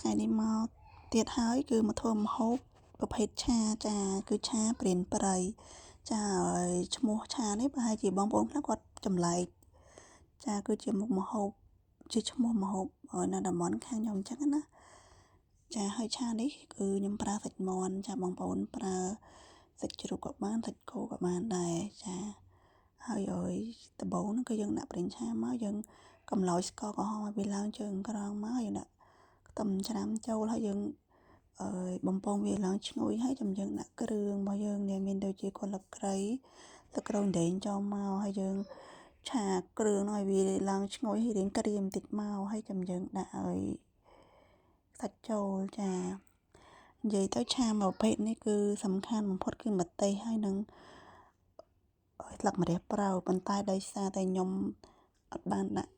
ថ្ងៃនេះមកទៀតហើយគឺមកធ្វើម្ហូបប្រភេទឆាចាគឺឆាព្រានព្រៃចាហើយឈ្មោះឆានេះប្រហែលជាបងប្អូនខ្លះគាត់ចម្លែកចាគឺជាមុខម្ហូបជាឈ្មោះម្ហូបនៅតំបន់ខាងខ្ញុំអញ្ចឹងណាចាហើយឆានេះគឺខ្ញុំប្រើសាច់មាន់ចាបងប្អូនប្រើសាច់ជ្រូកក៏បានសាច់គោក៏បានដែរចាហើយដំបូងហ្នឹងគឺយើងដាក់ប្រេងឆាមកយើងកំឡោយស្ករក្រហមឲ្យវាឡើងជើងក្រងមកយើងដាក់ខ្ទឹមច្រាំចូលហើយយើងបំពងវាឡើងឈ្ងុយហើយចាំយើងដាក់គ្រឿងរបស់យើងនេះមានដូចជាគល់ស្លឹកគ្រៃទឹកក្រូចដែងចូលមកហើយយើងឆាគ្រឿងឲ្យវាឡើងឈ្ងុយហើយរៀងក្រៀមបន្តិចមកហើយចាំយើងដាក់ឲ្យសាច់ចូលចានិយាយទៅឆាមួយប្រភេទនេះគឺសំខាន់បំផុតគឺម្ទេសហើយនឹងស្លឹកម្រះព្រៅប៉ុន្តែដោយសារតែខ្ញុំអត់បានដាក់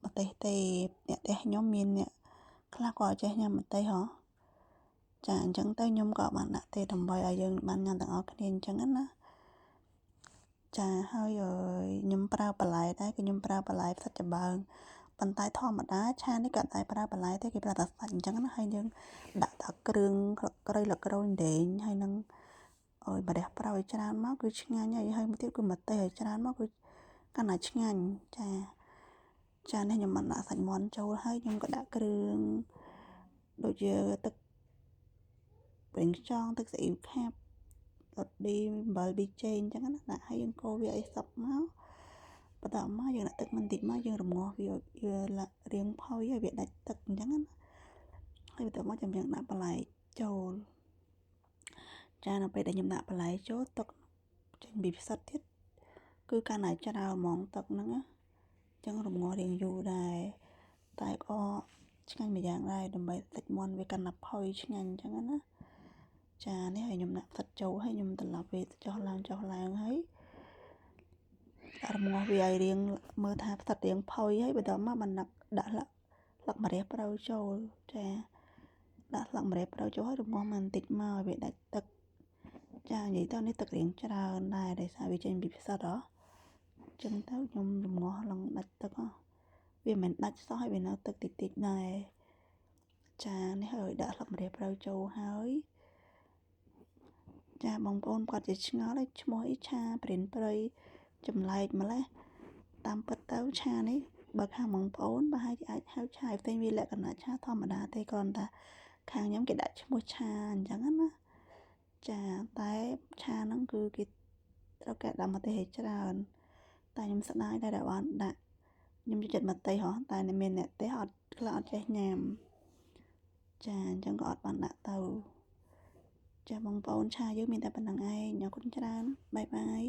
ម្ទេសទេអ្នកផ្ទះខ្ញុំមានអ្នកខ្លះក៏អត់ចេះញ៉ាំម្ទេសហ៎ចាអញ្ចឹងទៅខ្ញុំក៏បានដាក់ទេដើម្បីឲ្យយើងបានញ៉ាំទាំងអស់គ្នាអញ្ចឹងណាចាហើយខ្ញុំប្រើបន្លែដែរគឺខ្ញុំប្រើបន្លែផ្សិតចំបើងប៉ុន្តែធម្មតាឆានេះក៏តែប្រើបន្លែទេគេប្រើតែសាច់អញ្ចឹងណាហើយយើងដាក់ដល់គ្រឿងស្លឹកគ្រៃដែងហើយនឹងម្រះព្រៅឲ្យច្រើនមកគឺឆ្ងាញ់ហើយមកទៀតគឺម្ទេសឲ្យច្រើនមកគឺកាន់តែឆ្ងាញ់ចានេះខ្ញុំបានដាក់សាច់មាន់ចូលហើយខ្ញុំក៏ដាក់គ្រឿងដូចជាទឹកប្រេងខ្យងទឹកស៊ីអ៊ីវខាប់រ៉តឌីអំបិលប៊ីចេងអញ្ចឹងណាដាក់ឲ្យយើងកូរវាឲ្យសព្វមកបន្ទាប់មកយើងដាក់ទឹកបន្តិចមកយើងរំងាស់វារៀងផុយឲ្យវាដាច់ទឹកអញ្ចឹងណាហើយបន្ទាប់មកចាំយើងដាក់បន្លែចូលចានៅពេលដែលខ្ញុំដាក់បន្លែចូលទឹកចេញពីផ្សិតទៀតគឺកាន់តែច្រើនហ្មងទឹកហ្នឹងណាអញ្ចឹងរំងាស់រៀងយូរដែរតែក៏ឆ្ងាញ់មួយយ៉ាងដែរដើម្បីសាច់មាន់វាកាន់តែផុយឆ្ងាញ់អញ្ចឹងណាចានេះឲ្យខ្ញុំដាក់ផ្សិតចូលហើយខ្ញុំត្រឡប់វាចុះឡើងហើយរំងាស់វាឲ្យរៀងមើលថាផ្សិតរៀងផុយហើយបន្ទាប់មកបានដាក់ស្លឹកម្រះព្រៅចូលចាដាក់ស្លឹកម្រះព្រៅចូលហើយរំងាស់បន្តិចមកឲ្យវាដាច់ទឹកចានិយាយទៅនេះទឹករៀងច្រើនដែរដោយសារវាចេញពីផ្សិតហ៎អញ្ចឹងទៅខ្ញុំរំងាស់ឡើងដាច់ទឹកវាមិនដាច់សោះហើយវានៅទឹកតិចដែរចានេះឲ្យដាក់ស្លឹកម្រះព្រៅចូលហើយចាបងប្អូនគាត់ជាឆ្ងល់ហើយឈ្មោះអីឆាព្រានព្រៃចម្លែកម្លេះតាមពិតទៅឆានេះបើខាងបងប្អូនប្រហែលជាអាចហៅឆាផ្សេងវាលក្ខណៈឆាធម្មតាទេគ្រាន់តែខាងខ្ញុំគេដាក់ឈ្មោះឆាអញ្ចឹងណាចាតែឆាហ្នឹងគឺគេត្រូវការដាក់ម្ទេសឲ្យច្រើនតែខ្ញុំស្ដាយដែរបានដាក់ខ្ញុំចូលចិត្តម្ទេសហ៎តែមានអ្នកផ្ទះខ្លះអត់ចេះញ៉ាំចាអញ្ចឹងក៏អត់បានដាក់ទៅចាបងប្អូនឆាយើងមានតែប៉ុណ្្នឹងឯងអរគុណច្រើនបាយបាយ